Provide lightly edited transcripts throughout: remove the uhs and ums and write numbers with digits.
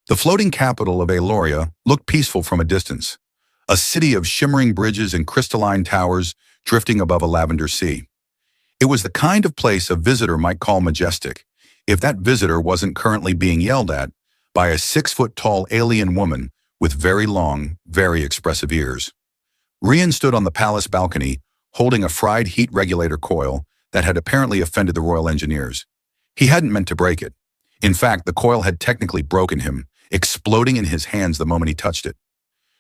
The floating capital of Aloria looked peaceful from a distance, a city of shimmering bridges and crystalline towers drifting above a lavender sea. It was the kind of place a visitor might call majestic, if that visitor wasn't currently being yelled at by a 6-foot-tall alien woman with very long, very expressive ears. Rian stood on the palace balcony, holding a fried heat regulator coil that had apparently offended the royal engineers. He hadn't meant to break it. In fact, the coil had technically broken him, exploding in his hands the moment he touched it.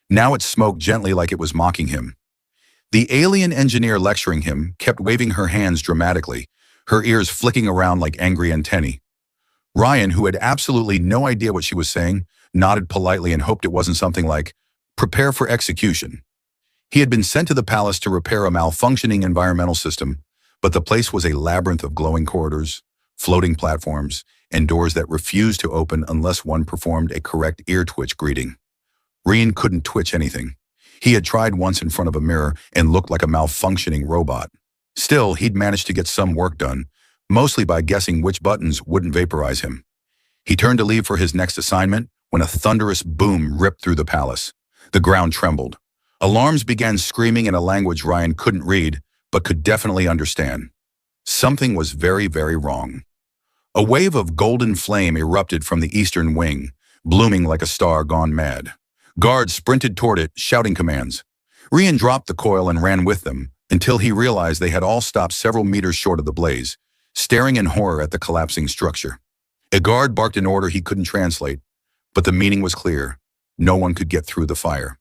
Now it smoked gently like it was mocking him. The alien engineer lecturing him kept waving her hands dramatically, her ears flicking around like angry antennae. Ryan, who had absolutely no idea what she was saying, nodded politely and hoped it wasn't something like, "Prepare for execution." He had been sent to the palace to repair a malfunctioning environmental system, but the place was a labyrinth of glowing corridors, floating platforms, and doors that refused to open unless one performed a correct ear twitch greeting. Rian couldn't twitch anything. He had tried once in front of a mirror and looked like a malfunctioning robot. Still, he'd managed to get some work done, mostly by guessing which buttons wouldn't vaporize him. He turned to leave for his next assignment when a thunderous boom ripped through the palace. The ground trembled. Alarms began screaming in a language Ryan couldn't read, but could definitely understand. Something was very, very wrong. A wave of golden flame erupted from the eastern wing, blooming like a star gone mad. Guards sprinted toward it, shouting commands. Rian dropped the coil and ran with them, until he realized they had all stopped several meters short of the blaze, staring in horror at the collapsing structure. A guard barked an order he couldn't translate, but the meaning was clear. No one could get through the fire.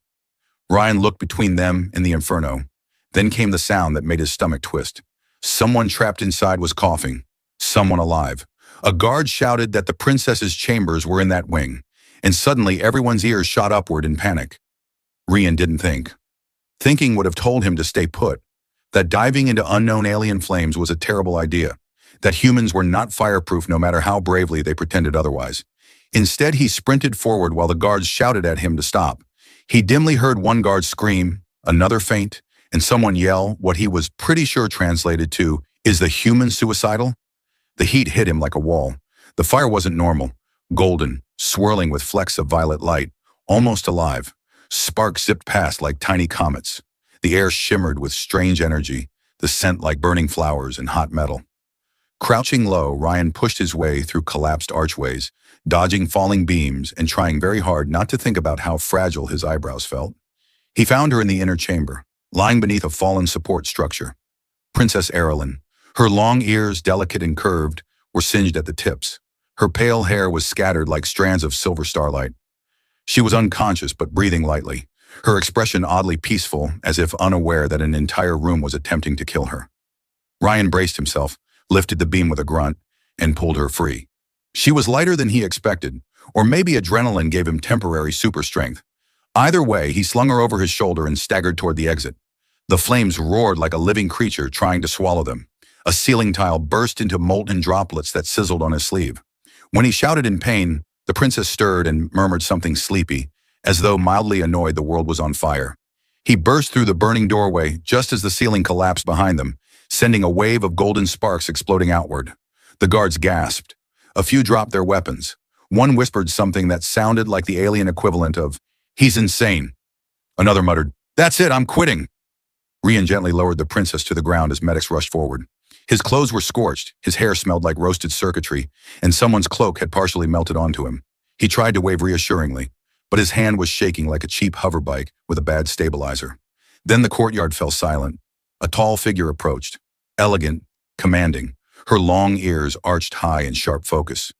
Ryan looked between them and the inferno. Then came the sound that made his stomach twist. Someone trapped inside was coughing. Someone alive. A guard shouted that the princess's chambers were in that wing, and suddenly everyone's ears shot upward in panic. Rian didn't think. Thinking would have told him to stay put, that diving into unknown alien flames was a terrible idea, that humans were not fireproof no matter how bravely they pretended otherwise. Instead, he sprinted forward while the guards shouted at him to stop. He dimly heard one guard scream, another faint, and someone yell what he was pretty sure translated to, "Is the human suicidal?" The heat hit him like a wall. The fire wasn't normal, golden, swirling with flecks of violet light, almost alive. Sparks zipped past like tiny comets. The air shimmered with strange energy, the scent like burning flowers and hot metal. Crouching low, Ryan pushed his way through collapsed archways, dodging falling beams and trying very hard not to think about how fragile his eyebrows felt. He found her in the inner chamber, lying beneath a fallen support structure. Princess Erilyn. Her long ears, delicate and curved, were singed at the tips. Her pale hair was scattered like strands of silver starlight. She was unconscious but breathing lightly, her expression oddly peaceful, as if unaware that an entire room was attempting to kill her. Ryan braced himself, lifted the beam with a grunt, and pulled her free. She was lighter than he expected, or maybe adrenaline gave him temporary super strength. Either way, he slung her over his shoulder and staggered toward the exit. The flames roared like a living creature trying to swallow them. A ceiling tile burst into molten droplets that sizzled on his sleeve. When he shouted in pain, the princess stirred and murmured something sleepy, as though mildly annoyed the world was on fire. He burst through the burning doorway just as the ceiling collapsed behind them, sending a wave of golden sparks exploding outward. The guards gasped. A few dropped their weapons. One whispered something that sounded like the alien equivalent of, "He's insane." Another muttered, "That's it, I'm quitting." Rian gently lowered the princess to the ground as medics rushed forward. His clothes were scorched, his hair smelled like roasted circuitry, and someone's cloak had partially melted onto him. He tried to wave reassuringly, but his hand was shaking like a cheap hoverbike with a bad stabilizer. Then the courtyard fell silent. A tall figure approached, elegant, commanding, her long ears arched high in sharp focus.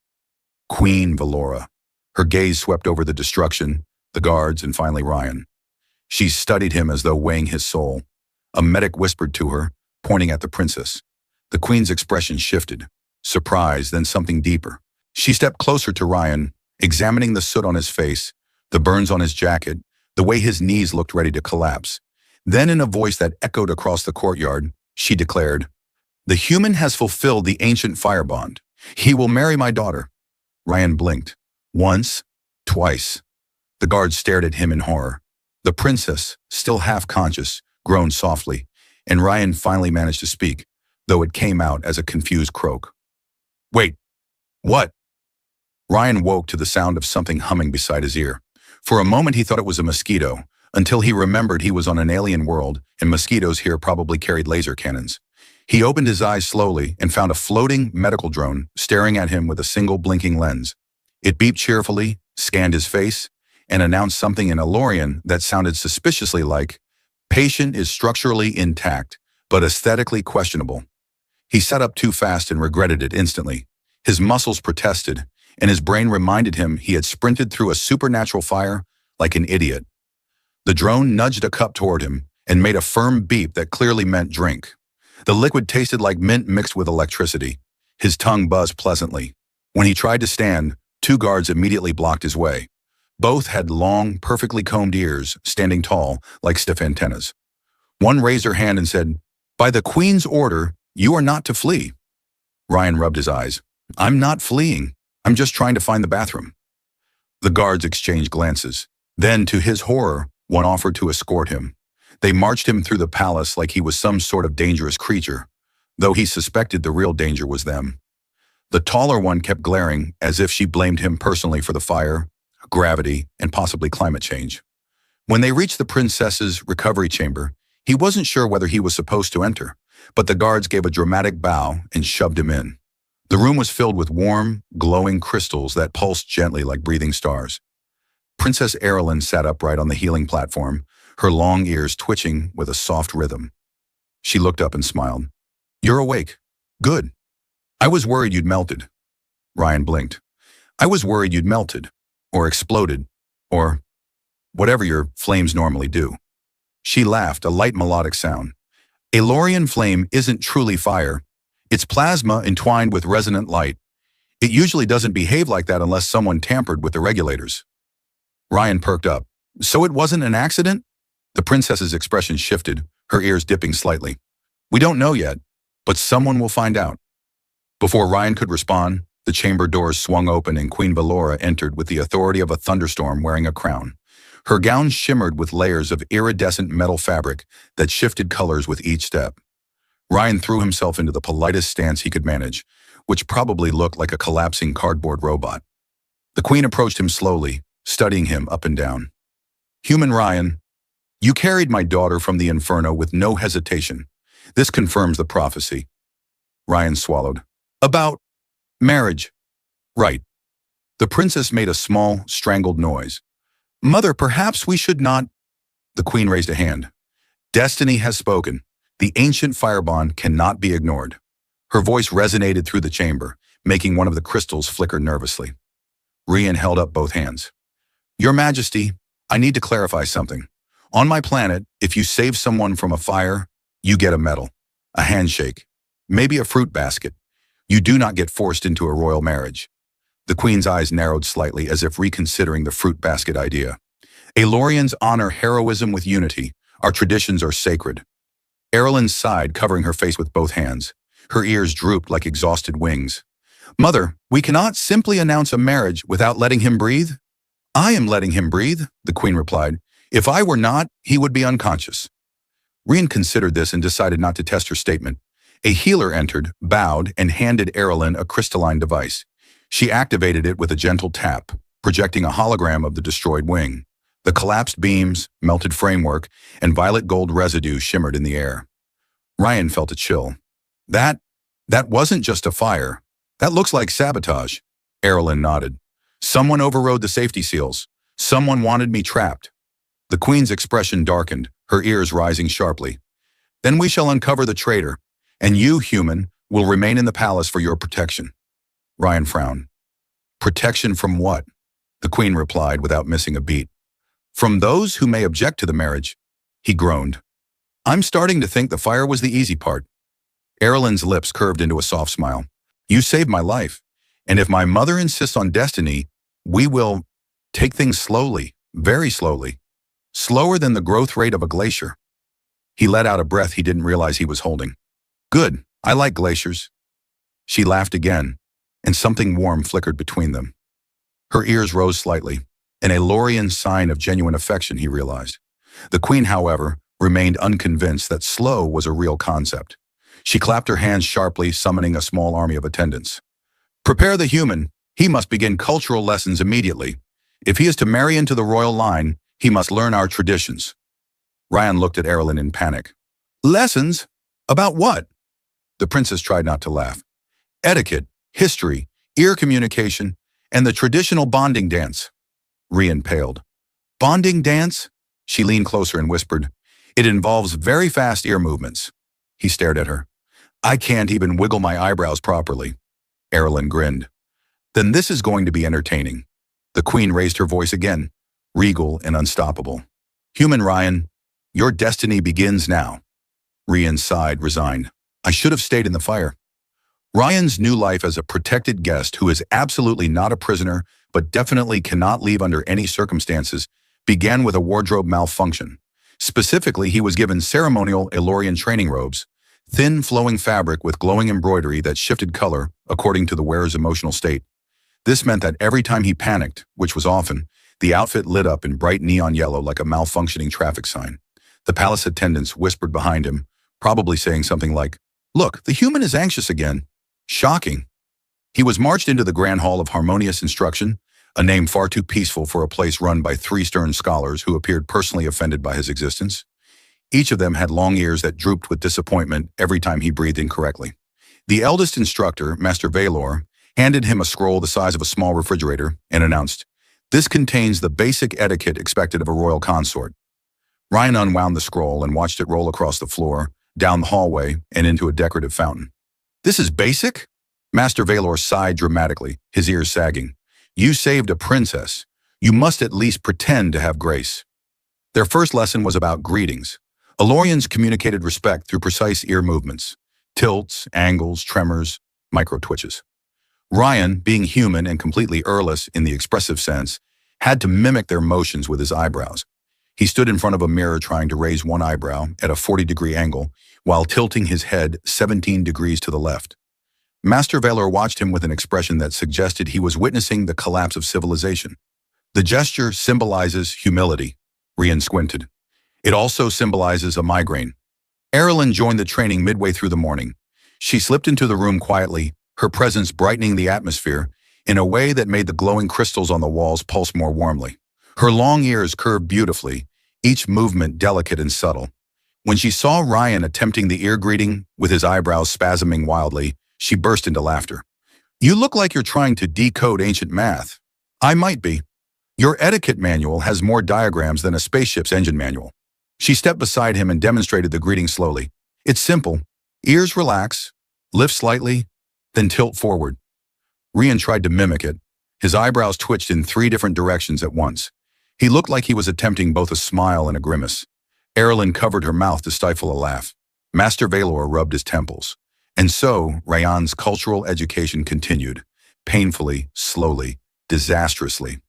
Queen Valora. Her gaze swept over the destruction, the guards, and finally Ryan. She studied him as though weighing his soul. A medic whispered to her, pointing at the princess. The queen's expression shifted, surprise, then something deeper. She stepped closer to Ryan, examining the soot on his face, the burns on his jacket, the way his knees looked ready to collapse. Then in a voice that echoed across the courtyard, she declared, "The human has fulfilled the ancient fire bond. He will marry my daughter." Ryan blinked. Once, twice. The guards stared at him in horror. The princess, still half conscious, groaned softly, and Ryan finally managed to speak, though it came out as a confused croak. "Wait, what?" Ryan woke to the sound of something humming beside his ear. For a moment he thought it was a mosquito, until he remembered he was on an alien world and mosquitoes here probably carried laser cannons. He opened his eyes slowly and found a floating medical drone staring at him with a single blinking lens. It beeped cheerfully, scanned his face, and announced something in Elorian that sounded suspiciously like, "Patient is structurally intact, but aesthetically questionable." He sat up too fast and regretted it instantly. His muscles protested, and his brain reminded him he had sprinted through a supernatural fire like an idiot. The drone nudged a cup toward him and made a firm beep that clearly meant drink. The liquid tasted like mint mixed with electricity. His tongue buzzed pleasantly. When he tried to stand, two guards immediately blocked his way. Both had long, perfectly combed ears, standing tall, like stiff antennas. One raised her hand and said, "By the Queen's order, you are not to flee." Ryan rubbed his eyes. "I'm not fleeing. I'm just trying to find the bathroom." The guards exchanged glances. Then, to his horror, one offered to escort him. They marched him through the palace like he was some sort of dangerous creature, though he suspected the real danger was them. The taller one kept glaring as if she blamed him personally for the fire, gravity, and possibly climate change. When they reached the princess's recovery chamber, he wasn't sure whether he was supposed to enter, but the guards gave a dramatic bow and shoved him in. The room was filled with warm, glowing crystals that pulsed gently like breathing stars. Princess Erilyn sat upright on the healing platform, her long ears twitching with a soft rhythm. She looked up and smiled. "You're awake. Good. I was worried you'd melted." Ryan blinked. "I was worried you'd melted, or exploded, or whatever your flames normally do." She laughed, a light melodic sound. "Elorian flame isn't truly fire. It's plasma entwined with resonant light. It usually doesn't behave like that unless someone tampered with the regulators." Ryan perked up. "So it wasn't an accident?" The princess's expression shifted, her ears dipping slightly. "We don't know yet, but someone will find out." Before Ryan could respond, the chamber doors swung open and Queen Valora entered with the authority of a thunderstorm wearing a crown. Her gown shimmered with layers of iridescent metal fabric that shifted colors with each step. Ryan threw himself into the politest stance he could manage, which probably looked like a collapsing cardboard robot. The queen approached him slowly, studying him up and down. "Human Ryan, you carried my daughter from the inferno with no hesitation. This confirms the prophecy." Ryan swallowed. "About marriage." "Right." The princess made a small, strangled noise. "Mother, perhaps we should not—" The queen raised a hand. "Destiny has spoken. The ancient fire bond cannot be ignored." Her voice resonated through the chamber, making one of the crystals flicker nervously. Ryan held up both hands. "Your Majesty, I need to clarify something. On my planet, if you save someone from a fire, you get a medal, a handshake, maybe a fruit basket. You do not get forced into a royal marriage." The queen's eyes narrowed slightly as if reconsidering the fruit basket idea. "Elorians honor heroism with unity. Our traditions are sacred." Erilyn sighed, covering her face with both hands. Her ears drooped like exhausted wings. "Mother, we cannot simply announce a marriage without letting him breathe." "I am letting him breathe," the queen replied. "If I were not, he would be unconscious." Ryan considered this and decided not to test her statement. A healer entered, bowed, and handed Erilyn a crystalline device. She activated it with a gentle tap, projecting a hologram of the destroyed wing. The collapsed beams, melted framework, and violet gold residue shimmered in the air. Ryan felt a chill. That wasn't just a fire. That looks like sabotage." Erilyn nodded. "Someone overrode the safety seals. Someone wanted me trapped." The queen's expression darkened, her ears rising sharply. "Then we shall uncover the traitor, and you, human, will remain in the palace for your protection." Ryan frowned. "Protection from what?" The queen replied without missing a beat. "From those who may object to the marriage." He groaned. "I'm starting to think the fire was the easy part." Erilyn's lips curved into a soft smile. "You saved my life, and if my mother insists on destiny, we will take things slowly, very slowly. Slower than the growth rate of a glacier." He let out a breath he didn't realize he was holding. "Good, I like glaciers." She laughed again, and something warm flickered between them. Her ears rose slightly, an Elorian sign of genuine affection, he realized. The queen, however, remained unconvinced that slow was a real concept. She clapped her hands sharply, summoning a small army of attendants. "Prepare the human. He must begin cultural lessons immediately. If he is to marry into the royal line, he must learn our traditions. Ryan looked at Erilyn in panic. Lessons? About what? The princess tried not to laugh. Etiquette, history, ear communication, and the traditional bonding dance. Rian paled. Bonding dance? She leaned closer and whispered. It involves very fast ear movements. He stared at her. I can't even wiggle my eyebrows properly. Erilyn grinned. Then this is going to be entertaining. The queen raised her voice again, regal and unstoppable. Human Ryan, your destiny begins now. Rian sighed, resigned. I should have stayed in the fire. Ryan's new life as a protected guest who is absolutely not a prisoner but definitely cannot leave under any circumstances began with a wardrobe malfunction. Specifically, he was given ceremonial Elorian training robes, thin flowing fabric with glowing embroidery that shifted color according to the wearer's emotional state. This meant that every time he panicked, which was often, the outfit lit up in bright neon yellow like a malfunctioning traffic sign. The palace attendants whispered behind him, probably saying something like, Look, the human is anxious again. Shocking. He was marched into the Grand Hall of Harmonious Instruction, a name far too peaceful for a place run by 3 stern scholars who appeared personally offended by his existence. Each of them had long ears that drooped with disappointment every time he breathed incorrectly. The eldest instructor, Master Valor, handed him a scroll the size of a small refrigerator and announced, This contains the basic etiquette expected of a royal consort. Ryan unwound the scroll and watched it roll across the floor, down the hallway, and into a decorative fountain. This is basic? Master Valor sighed dramatically, his ears sagging. You saved a princess. You must at least pretend to have grace. Their first lesson was about greetings. Elorians communicated respect through precise ear movements, tilts, angles, tremors, micro-twitches. Ryan, being human and completely earless in the expressive sense, had to mimic their motions with his eyebrows. He stood in front of a mirror trying to raise one eyebrow at a 40-degree angle while tilting his head 17 degrees to the left. Master Valor watched him with an expression that suggested he was witnessing the collapse of civilization. The gesture symbolizes humility. Rian squinted. It also symbolizes a migraine. Erilyn joined the training midway through the morning. She slipped into the room quietly, her presence brightening the atmosphere in a way that made the glowing crystals on the walls pulse more warmly. Her long ears curved beautifully, each movement delicate and subtle. When she saw Ryan attempting the ear greeting, with his eyebrows spasming wildly, she burst into laughter. You look like you're trying to decode ancient math. I might be. Your etiquette manual has more diagrams than a spaceship's engine manual. She stepped beside him and demonstrated the greeting slowly. It's simple. Ears relax, lift slightly, then tilt forward. Rian tried to mimic it. His eyebrows twitched in 3 different directions at once. He looked like he was attempting both a smile and a grimace. Erilyn covered her mouth to stifle a laugh. Master Valor rubbed his temples. And so, Ryan's cultural education continued, painfully, slowly, disastrously.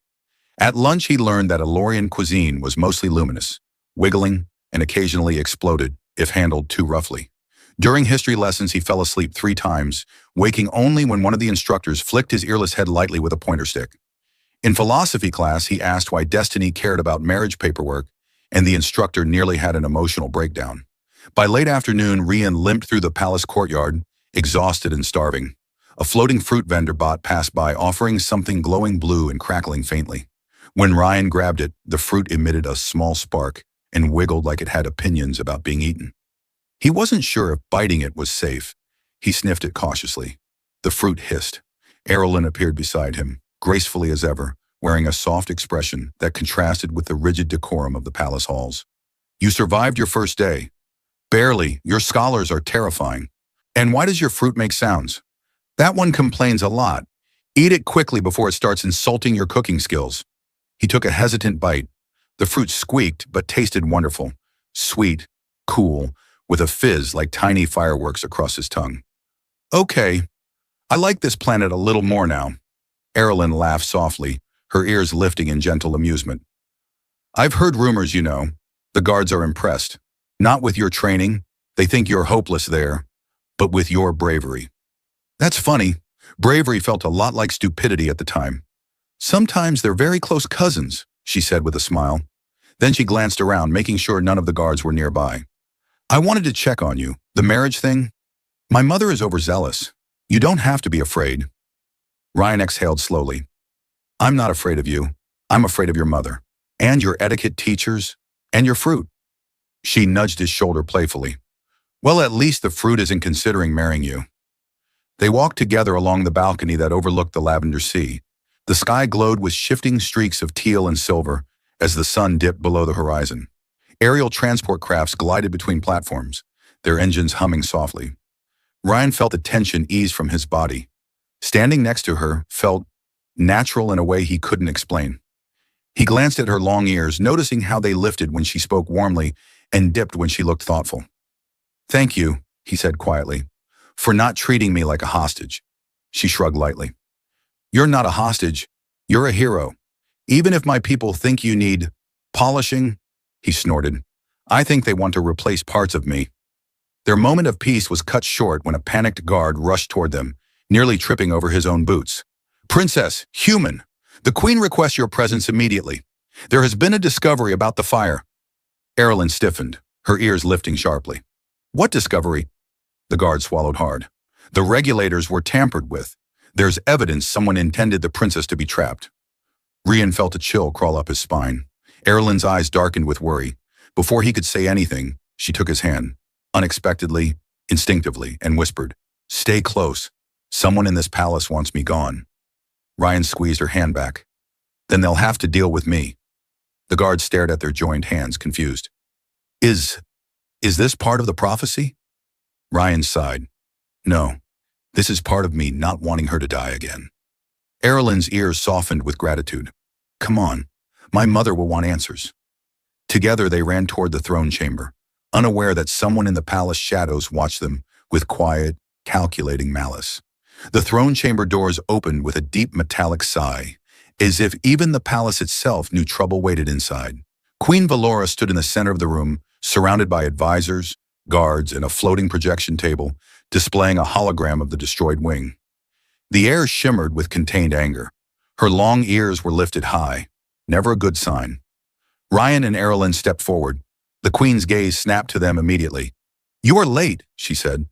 At lunch, he learned that Elorian cuisine was mostly luminous, wiggling, and occasionally exploded, if handled too roughly. During history lessons, he fell asleep 3 times, waking only when one of the instructors flicked his earless head lightly with a pointer stick. In philosophy class, he asked why destiny cared about marriage paperwork, and the instructor nearly had an emotional breakdown. By late afternoon, Rian limped through the palace courtyard, exhausted and starving. A floating fruit vendor bot passed by, offering something glowing blue and crackling faintly. When Ryan grabbed it, the fruit emitted a small spark and wiggled like it had opinions about being eaten. He wasn't sure if biting it was safe. He sniffed it cautiously. The fruit hissed. Erilyn appeared beside him, gracefully as ever, wearing a soft expression that contrasted with the rigid decorum of the palace halls. You survived your first day. Barely. Your scholars are terrifying. And why does your fruit make sounds? That one complains a lot. Eat it quickly before it starts insulting your cooking skills. He took a hesitant bite. The fruit squeaked, but tasted wonderful. Sweet, cool, with a fizz like tiny fireworks across his tongue. Okay, I like this planet a little more now. Erilyn laughed softly, her ears lifting in gentle amusement. I've heard rumors, you know. The guards are impressed. Not with your training, they think you're hopeless there, but with your bravery. That's funny. Bravery felt a lot like stupidity at the time. Sometimes they're very close cousins, she said with a smile. Then she glanced around, making sure none of the guards were nearby. I wanted to check on you. The marriage thing? My mother is overzealous. You don't have to be afraid. Ryan exhaled slowly. I'm not afraid of you. I'm afraid of your mother. And your etiquette teachers. And your fruit. She nudged his shoulder playfully. Well, at least the fruit isn't considering marrying you. They walked together along the balcony that overlooked the lavender sea. The sky glowed with shifting streaks of teal and silver as the sun dipped below the horizon. Aerial transport crafts glided between platforms, their engines humming softly. Ryan felt the tension ease from his body. Standing next to her felt natural in a way he couldn't explain. He glanced at her long ears, noticing how they lifted when she spoke warmly and dipped when she looked thoughtful. Thank you, he said quietly, for not treating me like a hostage. She shrugged lightly. You're not a hostage. You're a hero. Even if my people think you need polishing, he snorted, I think they want to replace parts of me. Their moment of peace was cut short when a panicked guard rushed toward them, nearly tripping over his own boots. Princess, human, the Queen requests your presence immediately. There has been a discovery about the fire. Erilyn stiffened, her ears lifting sharply. What discovery? The guard swallowed hard. The regulators were tampered with. There's evidence someone intended the princess to be trapped. Rian felt a chill crawl up his spine. Erilyn's eyes darkened with worry. Before he could say anything, she took his hand, unexpectedly, instinctively, and whispered, Stay close. Someone in this palace wants me gone. Ryan squeezed her hand back. Then they'll have to deal with me. The guard stared at their joined hands, confused. Is this part of the prophecy? Ryan sighed. No, this is part of me not wanting her to die again. Erilyn's ears softened with gratitude. Come on, my mother will want answers. Together they ran toward the throne chamber, unaware that someone in the palace shadows watched them with quiet, calculating malice. The throne chamber doors opened with a deep metallic sigh, as if even the palace itself knew trouble waited inside. Queen Valora stood in the center of the room, surrounded by advisors, guards, and a floating projection table, displaying a hologram of the destroyed wing. The air shimmered with contained anger. Her long ears were lifted high, never a good sign. Ryan and Erilyn stepped forward. The Queen's gaze snapped to them immediately. You are late, she said.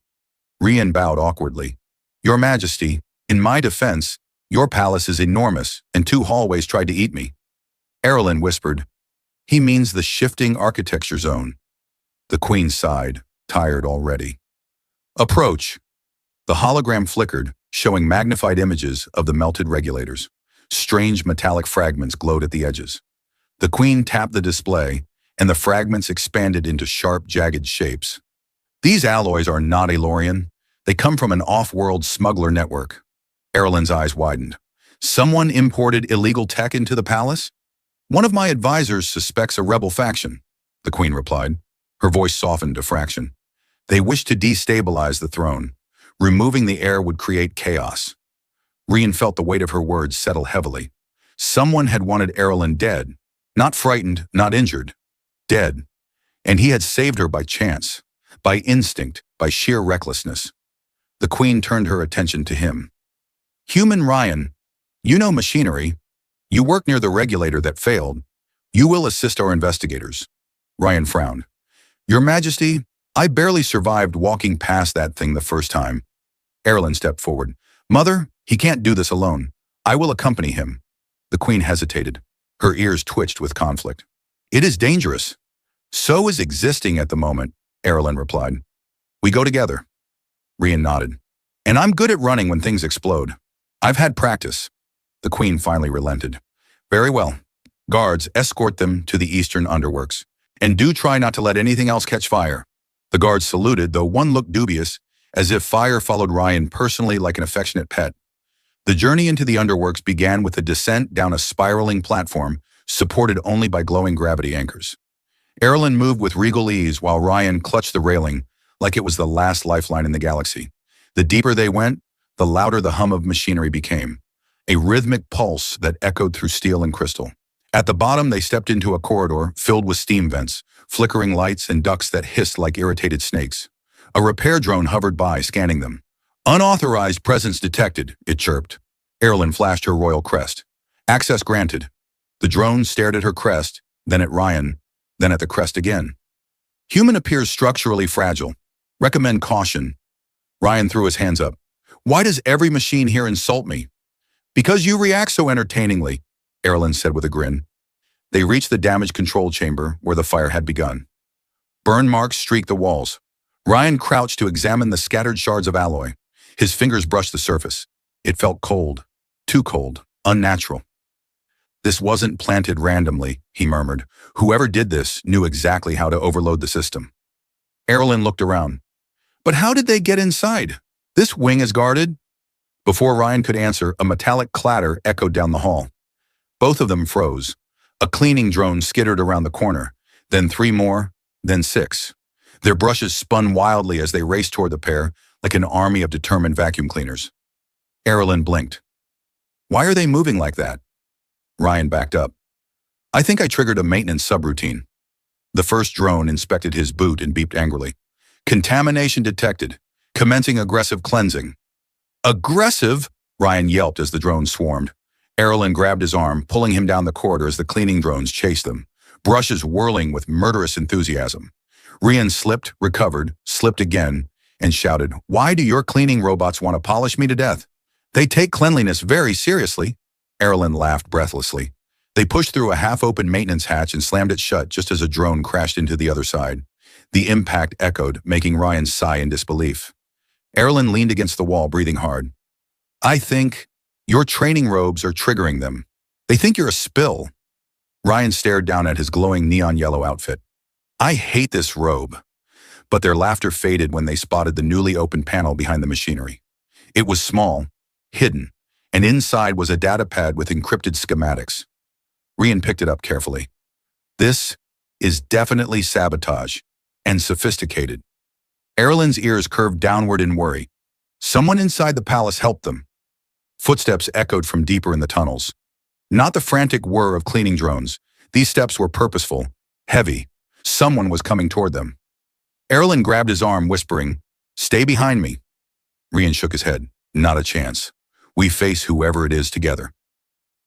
Rian bowed awkwardly. Your Majesty, in my defense, your palace is enormous, and 2 hallways tried to eat me. Erilyn whispered, He means the shifting architecture zone. The Queen sighed, tired already. Approach. The hologram flickered, showing magnified images of the melted regulators. Strange metallic fragments glowed at the edges. The Queen tapped the display, and the fragments expanded into sharp, jagged shapes. These alloys are not Elorian. They come from an off-world smuggler network. Erilyn's eyes widened. Someone imported illegal tech into the palace? One of my advisors suspects a rebel faction, the Queen replied. Her voice softened a fraction. They wish to destabilize the throne. Removing the heir would create chaos. Rian felt the weight of her words settle heavily. Someone had wanted Erilyn dead. Not frightened, not injured. Dead. And he had saved her by chance, by instinct, by sheer recklessness. The Queen turned her attention to him. Human Ryan, you know machinery. You work near the regulator that failed. You will assist our investigators. Ryan frowned. Your Majesty, I barely survived walking past that thing the first time. Erilyn stepped forward. Mother, he can't do this alone. I will accompany him. The Queen hesitated. Her ears twitched with conflict. It is dangerous. So is existing at the moment, Erilyn replied. We go together. Rian nodded. And I'm good at running when things explode. I've had practice. The Queen finally relented. Very well. Guards, escort them to the eastern underworks. And do try not to let anything else catch fire. The guards saluted, though one looked dubious, as if fire followed Ryan personally like an affectionate pet. The journey into the underworks began with a descent down a spiraling platform, supported only by glowing gravity anchors. Erilyn moved with regal ease while Ryan clutched the railing like it was the last lifeline in the galaxy. The deeper they went, the louder the hum of machinery became, a rhythmic pulse that echoed through steel and crystal. At the bottom, they stepped into a corridor filled with steam vents, flickering lights and ducts that hissed like irritated snakes. A repair drone hovered by, scanning them. Unauthorized presence detected, it chirped. Erilyn flashed her royal crest. Access granted. The drone stared at her crest, then at Ryan, then at the crest again. Human appears structurally fragile. Recommend caution. Ryan threw his hands up. Why does every machine here insult me? Because you react so entertainingly, Erilyn said with a grin. They reached the damage control chamber where the fire had begun. Burn marks streaked the walls. Ryan crouched to examine the scattered shards of alloy. His fingers brushed the surface. It felt cold. Too cold. Unnatural. This wasn't planted randomly, he murmured. Whoever did this knew exactly how to overload the system. Erilyn looked around. But how did they get inside? This wing is guarded. Before Ryan could answer, a metallic clatter echoed down the hall. Both of them froze. A cleaning drone skittered around the corner, then 3 more, then 6. Their brushes spun wildly as they raced toward the pair, like an army of determined vacuum cleaners. Erilyn blinked. Why are they moving like that? Ryan backed up. I think I triggered a maintenance subroutine. The first drone inspected his boot and beeped angrily. Contamination detected. Commencing aggressive cleansing. Aggressive? Ryan yelped as the drone swarmed. Erilyn grabbed his arm, pulling him down the corridor as the cleaning drones chased them, brushes whirling with murderous enthusiasm. Ryan slipped, recovered, slipped again, and shouted, Why do your cleaning robots want to polish me to death? They take cleanliness very seriously. Erilyn laughed breathlessly. They pushed through a half-open maintenance hatch and slammed it shut just as a drone crashed into the other side. The impact echoed, making Ryan sigh in disbelief. Erilyn leaned against the wall, breathing hard. I think your training robes are triggering them. They think you're a spill. Ryan stared down at his glowing neon yellow outfit. I hate this robe. But their laughter faded when they spotted the newly opened panel behind the machinery. It was small, hidden, and inside was a datapad with encrypted schematics. Ryan picked it up carefully. This is definitely sabotage, and sophisticated. Erilyn's ears curved downward in worry. Someone inside the palace helped them. Footsteps echoed from deeper in the tunnels. Not the frantic whir of cleaning drones. These steps were purposeful, heavy. Someone was coming toward them. Erilyn grabbed his arm, whispering, Stay behind me. Ryan shook his head. Not a chance. We face whoever it is together.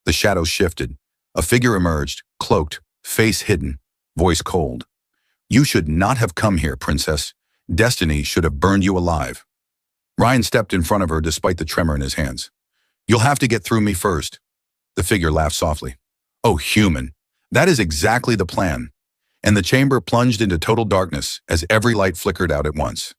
The shadows shifted. A figure emerged, cloaked, face hidden, voice cold. You should not have come here, princess. Destiny should have burned you alive. Ryan stepped in front of her despite the tremor in his hands. You'll have to get through me first. The figure laughed softly. Oh, human. That is exactly the plan. And the chamber plunged into total darkness as every light flickered out at once.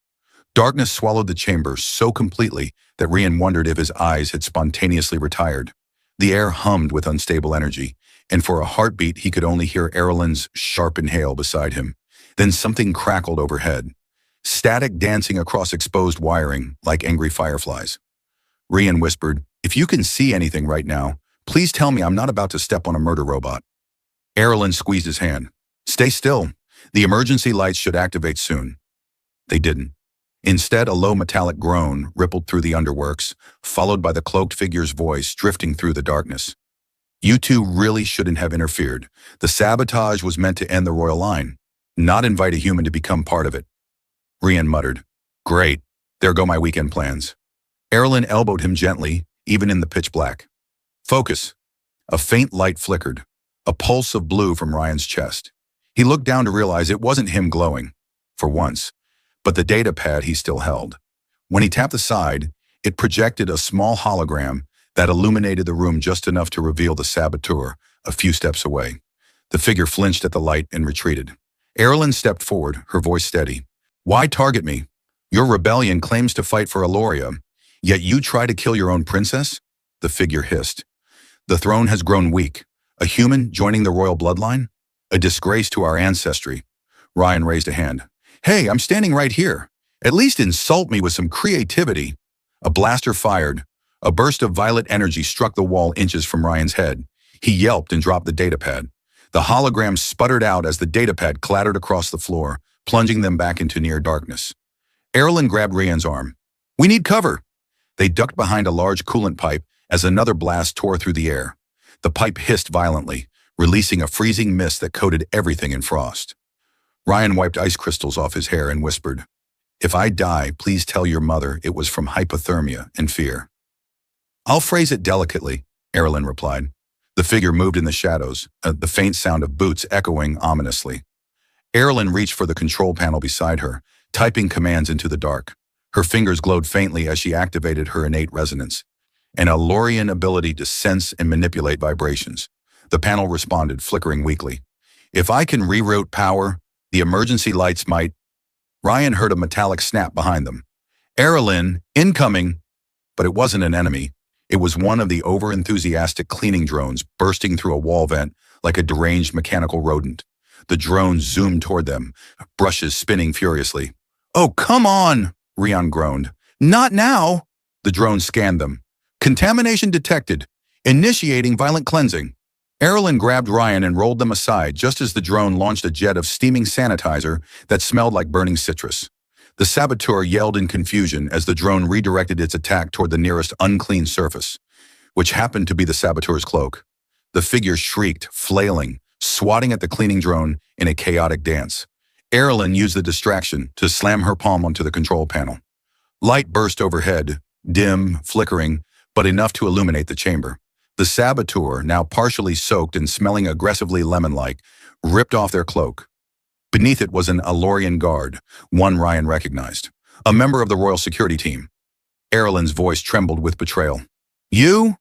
Darkness swallowed the chamber so completely that Ryan wondered if his eyes had spontaneously retired. The air hummed with unstable energy, and for a heartbeat he could only hear Erilyn's sharp inhale beside him. Then something crackled overhead. Static dancing across exposed wiring like angry fireflies. Ryan whispered, If you can see anything right now, please tell me I'm not about to step on a murder robot. Erilyn squeezed his hand. Stay still. The emergency lights should activate soon. They didn't. Instead, a low metallic groan rippled through the underworks, followed by the cloaked figure's voice drifting through the darkness. You two really shouldn't have interfered. The sabotage was meant to end the royal line, not invite a human to become part of it. Ryan muttered, Great, there go my weekend plans. Erilyn elbowed him gently, even in the pitch black. Focus. A faint light flickered, a pulse of blue from Ryan's chest. He looked down to realize it wasn't him glowing, for once, but the data pad he still held. When he tapped the side, it projected a small hologram that illuminated the room just enough to reveal the saboteur a few steps away. The figure flinched at the light and retreated. Erilyn stepped forward, her voice steady. Why target me? Your rebellion claims to fight for Aloria, yet you try to kill your own princess? The figure hissed. The throne has grown weak. A human joining the royal bloodline? A disgrace to our ancestry. Ryan raised a hand. Hey, I'm standing right here. At least insult me with some creativity. A blaster fired. A burst of violet energy struck the wall inches from Ryan's head. He yelped and dropped the datapad. The hologram sputtered out as the datapad clattered across the floor, plunging them back into near darkness. Erilyn grabbed Ryan's arm. We need cover. They ducked behind a large coolant pipe as another blast tore through the air. The pipe hissed violently, releasing a freezing mist that coated everything in frost. Ryan wiped ice crystals off his hair and whispered, If I die, please tell your mother it was from hypothermia and fear. I'll phrase it delicately, Erilyn replied. The figure moved in the shadows, the faint sound of boots echoing ominously. Erilyn reached for the control panel beside her, typing commands into the dark. Her fingers glowed faintly as she activated her innate resonance. an Alorian ability to sense and manipulate vibrations. The panel responded, flickering weakly. If I can reroute power, the emergency lights might. Ryan heard a metallic snap behind them. Erilyn, incoming! But it wasn't an enemy. It was one of the over-enthusiastic cleaning drones bursting through a wall vent like a deranged mechanical rodent. The drone zoomed toward them, brushes spinning furiously. "Oh, come on!" Rian groaned. "Not now!" The drone scanned them. "Contamination detected. Initiating violent cleansing." Erilyn grabbed Ryan and rolled them aside just as the drone launched a jet of steaming sanitizer that smelled like burning citrus. The saboteur yelled in confusion as the drone redirected its attack toward the nearest unclean surface, which happened to be the saboteur's cloak. The figure shrieked, flailing, swatting at the cleaning drone in a chaotic dance. Erilyn used the distraction to slam her palm onto the control panel. Light burst overhead, dim, flickering, but enough to illuminate the chamber. The saboteur, now partially soaked and smelling aggressively lemon-like, ripped off their cloak. Beneath it was an Alorian guard, one Ryan recognized, a member of the royal security team. Erilyn's voice trembled with betrayal. You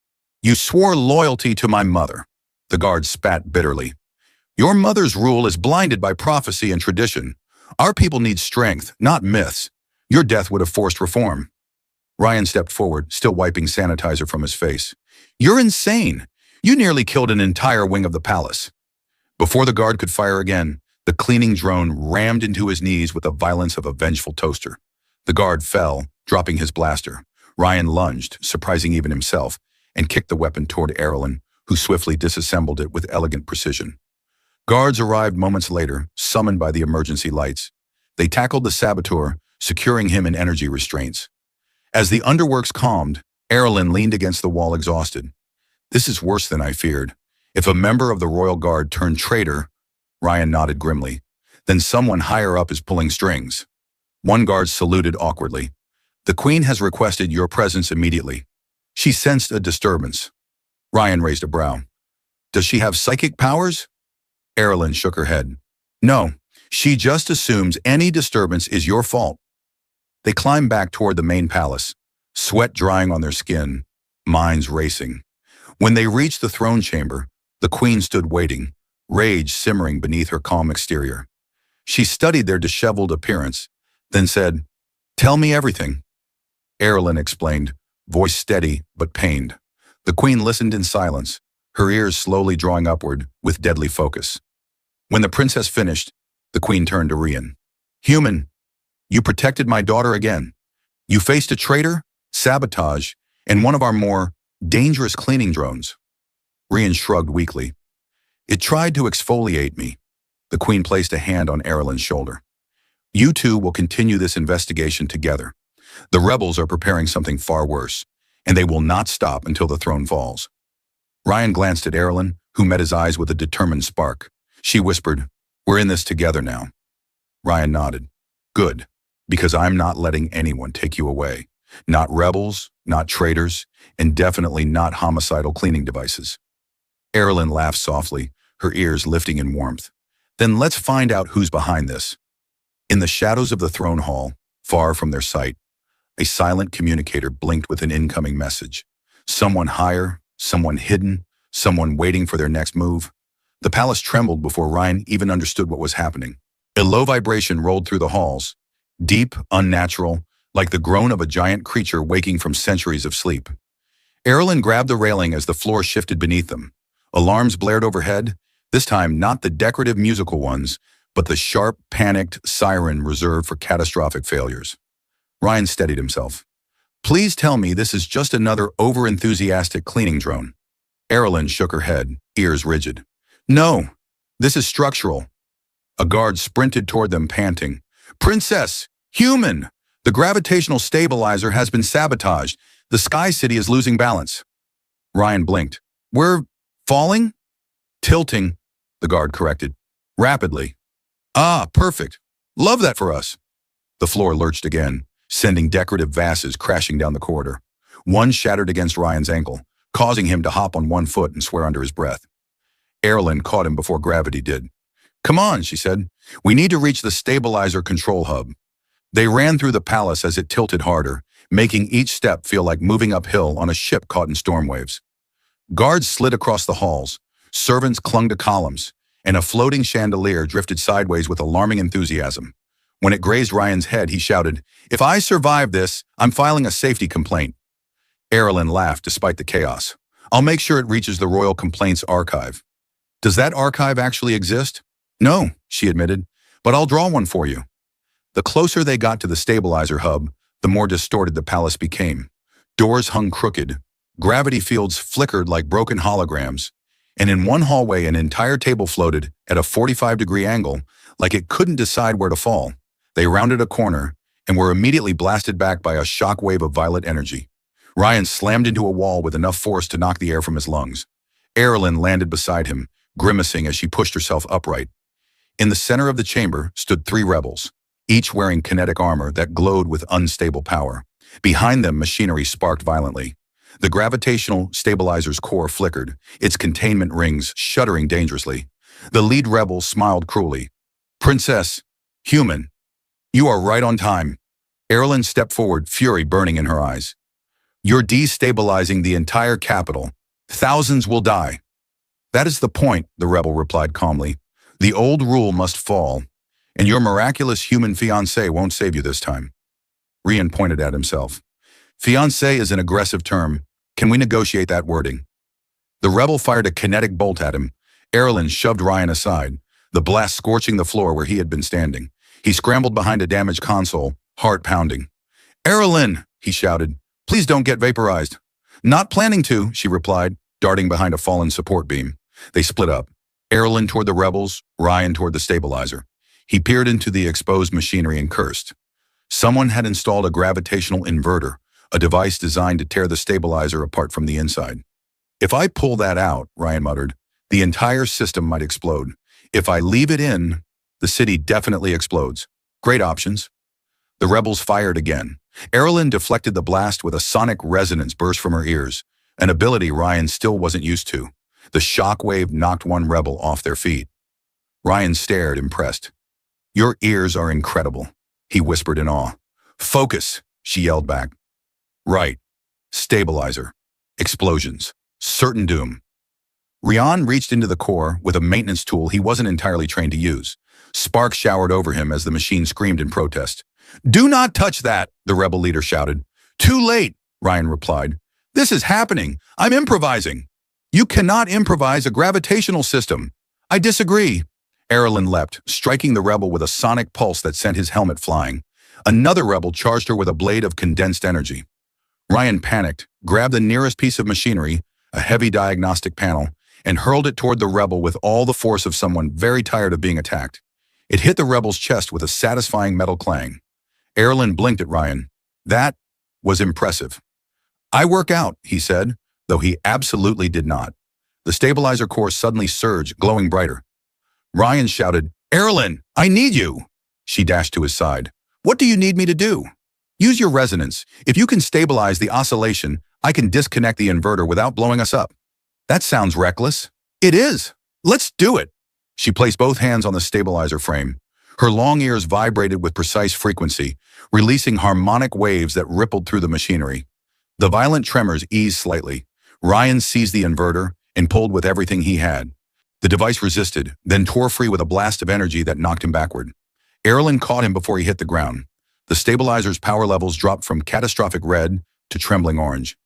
swore loyalty to my mother." The guard spat bitterly. "Your mother's rule is blinded by prophecy and tradition. Our people need strength, not myths. Your death would have forced reform." Ryan stepped forward, still wiping sanitizer from his face. "You're insane. You nearly killed an entire wing of the palace." Before the guard could fire again, the cleaning drone rammed into his knees with the violence of a vengeful toaster. The guard fell, dropping his blaster. Ryan lunged, surprising even himself, and kicked the weapon toward Erilyn, who swiftly disassembled it with elegant precision. Guards arrived moments later, summoned by the emergency lights. They tackled the saboteur, securing him in energy restraints. As the underworks calmed, Erilyn leaned against the wall exhausted. "This is worse than I feared. If a member of the royal guard turned traitor," Ryan nodded grimly, "then someone higher up is pulling strings." One guard saluted awkwardly. "The Queen has requested your presence immediately." She sensed a disturbance. Ryan raised a brow. "Does she have psychic powers?" Erilyn shook her head. "No, she just assumes any disturbance is your fault." They climbed back toward the main palace, sweat drying on their skin, minds racing. When they reached the throne chamber, the Queen stood waiting, rage simmering beneath her calm exterior. She studied their disheveled appearance, then said, "Tell me everything." Erilyn explained, voice steady but pained. The Queen listened in silence, her ears slowly drawing upward with deadly focus. When the princess finished, the Queen turned to Rian. "Human, you protected my daughter again. You faced a traitor, sabotage, and one of our more dangerous cleaning drones." Rian shrugged weakly. "It tried to exfoliate me." The Queen placed a hand on Erilyn's shoulder. "You two will continue this investigation together. The rebels are preparing something far worse, and they will not stop until the throne falls." Ryan glanced at Erilyn, who met his eyes with a determined spark. She whispered, "We're in this together now." Ryan nodded. "Good, because I'm not letting anyone take you away. Not rebels, not traitors, and definitely not homicidal cleaning devices." Erilyn laughed softly, her ears lifting in warmth. "Then let's find out who's behind this." In the shadows of the throne hall, far from their sight, a silent communicator blinked with an incoming message. Someone higher, someone hidden, someone waiting for their next move. The palace trembled before Ryan even understood what was happening. A low vibration rolled through the halls, deep, unnatural, like the groan of a giant creature waking from centuries of sleep. Erilyn grabbed the railing as the floor shifted beneath them. Alarms blared overhead, this time not the decorative musical ones, but the sharp, panicked siren reserved for catastrophic failures. Ryan steadied himself. "Please tell me this is just another over-enthusiastic cleaning drone." Erilyn shook her head, ears rigid. "No, this is structural." A guard sprinted toward them, panting. "Princess! Human! The gravitational stabilizer has been sabotaged. The Sky City is losing balance." Ryan blinked. "We're falling?" "Tilting," the guard corrected. "Rapidly." "Ah, perfect. Love that for us." The floor lurched again, sending decorative vases crashing down the corridor. One shattered against Ryan's ankle, causing him to hop on one foot and swear under his breath. Erilyn caught him before gravity did. "Come on," she said. "We need to reach the stabilizer control hub." They ran through the palace as it tilted harder, making each step feel like moving uphill on a ship caught in storm waves. Guards slid across the halls, servants clung to columns, and a floating chandelier drifted sideways with alarming enthusiasm. When it grazed Ryan's head, he shouted, "If I survive this, I'm filing a safety complaint." Erilyn laughed despite the chaos. "I'll make sure it reaches the Royal Complaints Archive." "Does that archive actually exist?" "No," she admitted, "but I'll draw one for you." The closer they got to the stabilizer hub, the more distorted the palace became. Doors hung crooked, gravity fields flickered like broken holograms, and in one hallway an entire table floated at a 45-degree angle like it couldn't decide where to fall. They rounded a corner and were immediately blasted back by a shock wave of violet energy. Ryan slammed into a wall with enough force to knock the air from his lungs. Erilyn landed beside him, grimacing as she pushed herself upright. In the center of the chamber stood 3 rebels, each wearing kinetic armor that glowed with unstable power. Behind them, machinery sparked violently. The gravitational stabilizer's core flickered, its containment rings shuddering dangerously. The lead rebel smiled cruelly. "Princess, human, you are right on time." Erilyn stepped forward, fury burning in her eyes. "You're destabilizing the entire capital. Thousands will die." "That is the point," the rebel replied calmly. "The old rule must fall, and your miraculous human fiancé won't save you this time." Rian pointed at himself. "Fiancé is an aggressive term. Can we negotiate that wording?" The rebel fired a kinetic bolt at him. Erilyn shoved Ryan aside, the blast scorching the floor where he had been standing. He scrambled behind a damaged console, heart pounding. "Erilyn," he shouted, "please don't get vaporized." "Not planning to," she replied, darting behind a fallen support beam. They split up. Erilyn toward the rebels, Ryan toward the stabilizer. He peered into the exposed machinery and cursed. Someone had installed a gravitational inverter, a device designed to tear the stabilizer apart from the inside. "If I pull that out," Ryan muttered, "the entire system might explode. If I leave it in, the city definitely explodes." "Great options." The rebels fired again. Erilyn deflected the blast with a sonic resonance burst from her ears, an ability Ryan still wasn't used to. The shock wave knocked one rebel off their feet. Ryan stared, impressed. "Your ears are incredible," he whispered in awe. "Focus," she yelled back. "Right. Stabilizer. Explosions. Certain doom." Rian reached into the core with a maintenance tool he wasn't entirely trained to use. Sparks showered over him as the machine screamed in protest. "Do not touch that," the rebel leader shouted. "Too late," Ryan replied. "This is happening. I'm improvising." "You cannot improvise a gravitational system." "I disagree." Erilyn leapt, striking the rebel with a sonic pulse that sent his helmet flying. Another rebel charged her with a blade of condensed energy. Ryan panicked, grabbed the nearest piece of machinery, a heavy diagnostic panel, and hurled it toward the rebel with all the force of someone very tired of being attacked. It hit the rebel's chest with a satisfying metal clang. Erilyn blinked at Ryan. "That was impressive." "I work out," he said, though he absolutely did not. The stabilizer core suddenly surged, glowing brighter. Ryan shouted, "Erilyn, I need you!" She dashed to his side. "What do you need me to do?" "Use your resonance. If you can stabilize the oscillation, I can disconnect the inverter without blowing us up." "That sounds reckless." "It is. Let's do it." She placed both hands on the stabilizer frame. Her long ears vibrated with precise frequency, releasing harmonic waves that rippled through the machinery. The violent tremors eased slightly. Ryan seized the inverter and pulled with everything he had. The device resisted, then tore free with a blast of energy that knocked him backward. Erilyn caught him before he hit the ground. The stabilizer's power levels dropped from catastrophic red to trembling orange,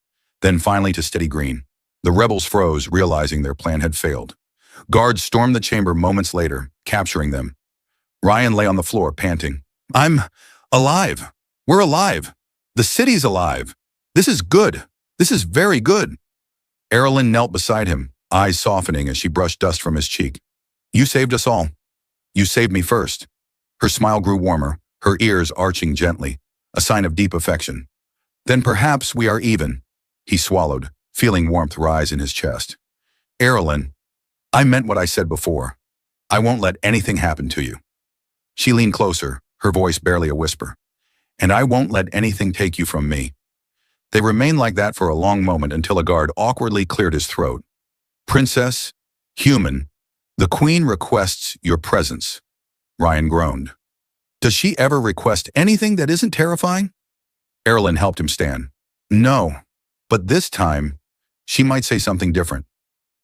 then finally to steady green. The rebels froze, realizing their plan had failed. Guards stormed the chamber moments later, capturing them. Ryan lay on the floor, panting. "I'm alive. We're alive. The city's alive. This is good. This is very good." Erilyn knelt beside him, eyes softening as she brushed dust from his cheek. "You saved us all. You saved me first." Her smile grew warmer, her ears arching gently, a sign of deep affection. "Then perhaps we are even." He swallowed, feeling warmth rise in his chest. "Erilyn, I meant what I said before. I won't let anything happen to you." She leaned closer, her voice barely a whisper. "And I won't let anything take you from me." They remained like that for a long moment until a guard awkwardly cleared his throat. "Princess, human, the Queen requests your presence." Ryan groaned. Does she ever request anything that isn't terrifying? Erlen helped him stand. No, but this time, she might say something different.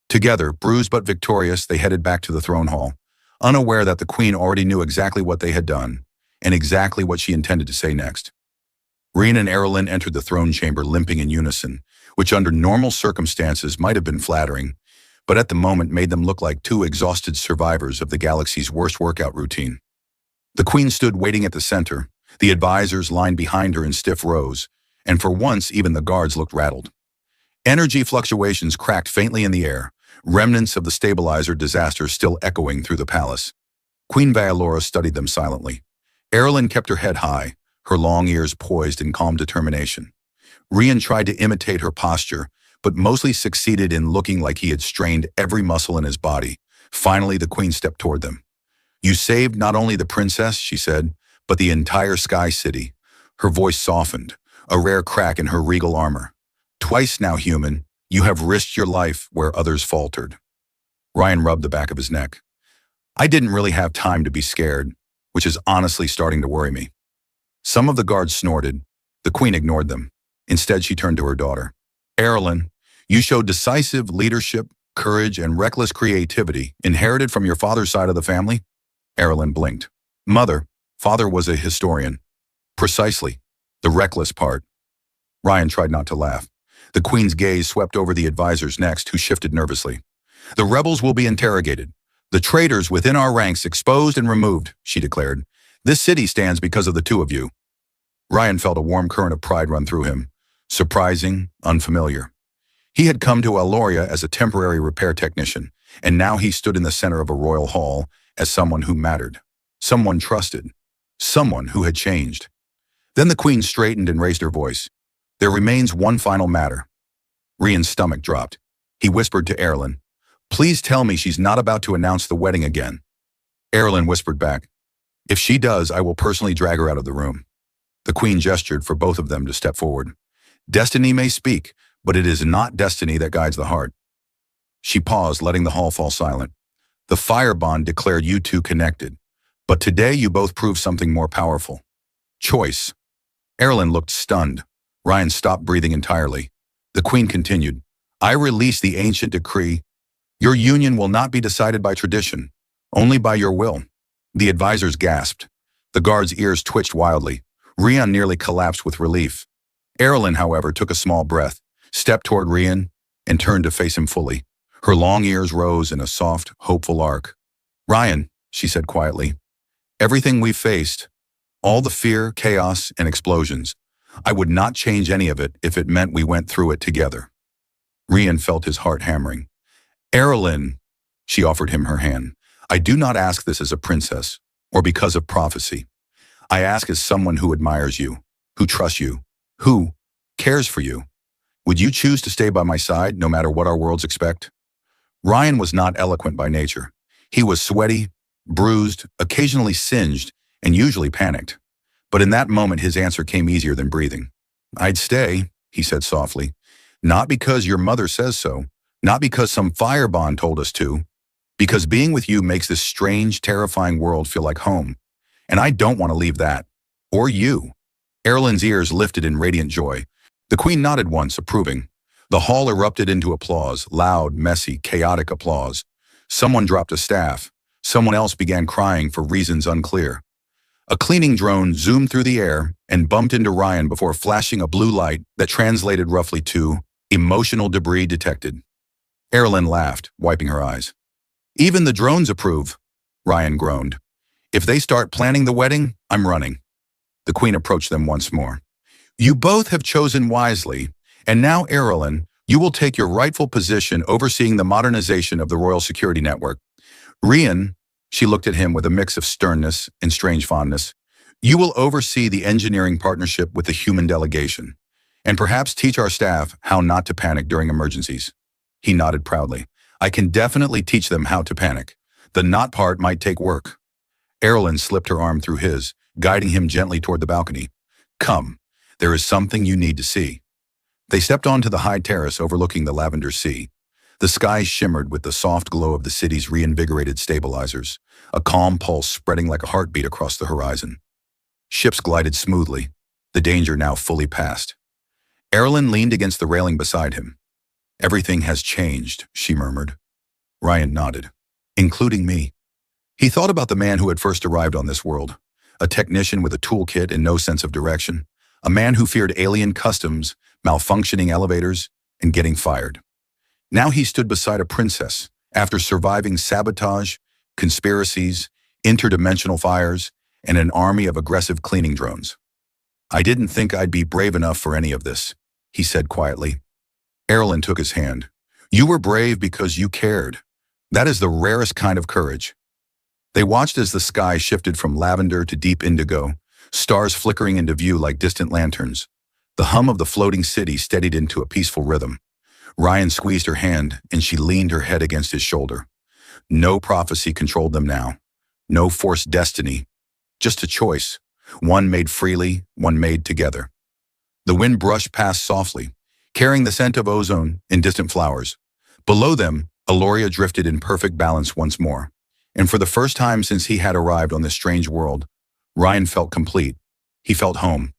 Together, bruised but victorious, they headed back to the throne hall, unaware that the queen already knew exactly what they had done and exactly what she intended to say next. Rien and Erlen entered the throne chamber limping in unison, which under normal circumstances might have been flattering, but at the moment made them look like two exhausted survivors of the galaxy's worst workout routine. The queen stood waiting at the center, the advisors lined behind her in stiff rows, and for once even the guards looked rattled. Energy fluctuations cracked faintly in the air, remnants of the stabilizer disaster still echoing through the palace. Queen Valora studied them silently. Erlen kept her head high, her long ears poised in calm determination. Rien tried to imitate her posture, but mostly succeeded in looking like he had strained every muscle in his body. Finally, the queen stepped toward them. "You saved not only the princess," she said, "but the entire Sky City." Her voice softened, a rare crack in her regal armor. "Twice now, human, you have risked your life where others faltered." Ryan rubbed the back of his neck. "I didn't really have time to be scared, which is honestly starting to worry me." Some of the guards snorted. The queen ignored them. Instead, she turned to her daughter. "Erlen, you showed decisive leadership, courage, and reckless creativity inherited from your father's side of the family?" Erlen blinked. "Mother, father was a historian." "Precisely. The reckless part." Ryan tried not to laugh. The queen's gaze swept over the advisors next, who shifted nervously. "The rebels will be interrogated. The traitors within our ranks exposed and removed," she declared. "This city stands because of the two of you." Ryan felt a warm current of pride run through him. Surprising, unfamiliar. He had come to Aloria as a temporary repair technician, and now he stood in the center of a royal hall as someone who mattered, someone trusted, someone who had changed. Then the queen straightened and raised her voice. "There remains one final matter." Rian's stomach dropped. He whispered to Erlen, "Please tell me she's not about to announce the wedding again." Erlen whispered back, "If she does, I will personally drag her out of the room." The queen gestured for both of them to step forward. "Destiny may speak, but it is not destiny that guides the heart." She paused, letting the hall fall silent. "The fire bond declared you two connected, but today you both proved something more powerful. Choice." Erlen looked stunned. Ryan stopped breathing entirely. The queen continued, "I release the ancient decree. Your union will not be decided by tradition, only by your will." The advisors gasped. The guards' ears twitched wildly. Rian nearly collapsed with relief. Erlen, however, took a small breath, stepped toward Rian, and turned to face him fully. Her long ears rose in a soft, hopeful arc. "Ryan," she said quietly, "everything we've faced, all the fear, chaos, and explosions, I would not change any of it if it meant we went through it together." Rian felt his heart hammering. "Erlen," she offered him her hand, "I do not ask this as a princess, or because of prophecy. I ask as someone who admires you, who trusts you, who cares for you. Would you choose to stay by my side no matter what our worlds expect?" Ryan was not eloquent by nature. He was sweaty, bruised, occasionally singed, and usually panicked. But in that moment, his answer came easier than breathing. "I'd stay," he said softly. "Not because your mother says so, not because some fire bond told us to, because being with you makes this strange, terrifying world feel like home. And I don't want to leave that. Or you." Erlen's ears lifted in radiant joy. The queen nodded once, approving. The hall erupted into applause, loud, messy, chaotic applause. Someone dropped a staff. Someone else began crying for reasons unclear. A cleaning drone zoomed through the air and bumped into Ryan before flashing a blue light that translated roughly to "emotional debris detected." Erlen laughed, wiping her eyes. "Even the drones approve," Ryan groaned. "If they start planning the wedding, I'm running." The queen approached them once more. "You both have chosen wisely, and now, Erlen, you will take your rightful position overseeing the modernization of the Royal Security Network. Rian," she looked at him with a mix of sternness and strange fondness, "you will oversee the engineering partnership with the human delegation, and perhaps teach our staff how not to panic during emergencies." He nodded proudly. "I can definitely teach them how to panic. The not part might take work." Erlen slipped her arm through his, guiding him gently toward the balcony. "Come, there is something you need to see." They stepped onto the high terrace overlooking the lavender sea. The sky shimmered with the soft glow of the city's reinvigorated stabilizers, a calm pulse spreading like a heartbeat across the horizon. Ships glided smoothly, the danger now fully past. Erilyn leaned against the railing beside him. "Everything has changed," she murmured. Ryan nodded. "Including me." He thought about the man who had first arrived on this world, a technician with a toolkit and no sense of direction, a man who feared alien customs, malfunctioning elevators, and getting fired. Now he stood beside a princess, after surviving sabotage, conspiracies, interdimensional fires, and an army of aggressive cleaning drones. "I didn't think I'd be brave enough for any of this," he said quietly. Erilyn took his hand. "You were brave because you cared. That is the rarest kind of courage." They watched as the sky shifted from lavender to deep indigo, stars flickering into view like distant lanterns. The hum of the floating city steadied into a peaceful rhythm. Ryan squeezed her hand, and she leaned her head against his shoulder. No prophecy controlled them now. No forced destiny. Just a choice. One made freely, one made together. The wind brushed past softly, carrying the scent of ozone and distant flowers. Below them, Aloria drifted in perfect balance once more. And for the first time since he had arrived on this strange world, Ryan felt complete. He felt home.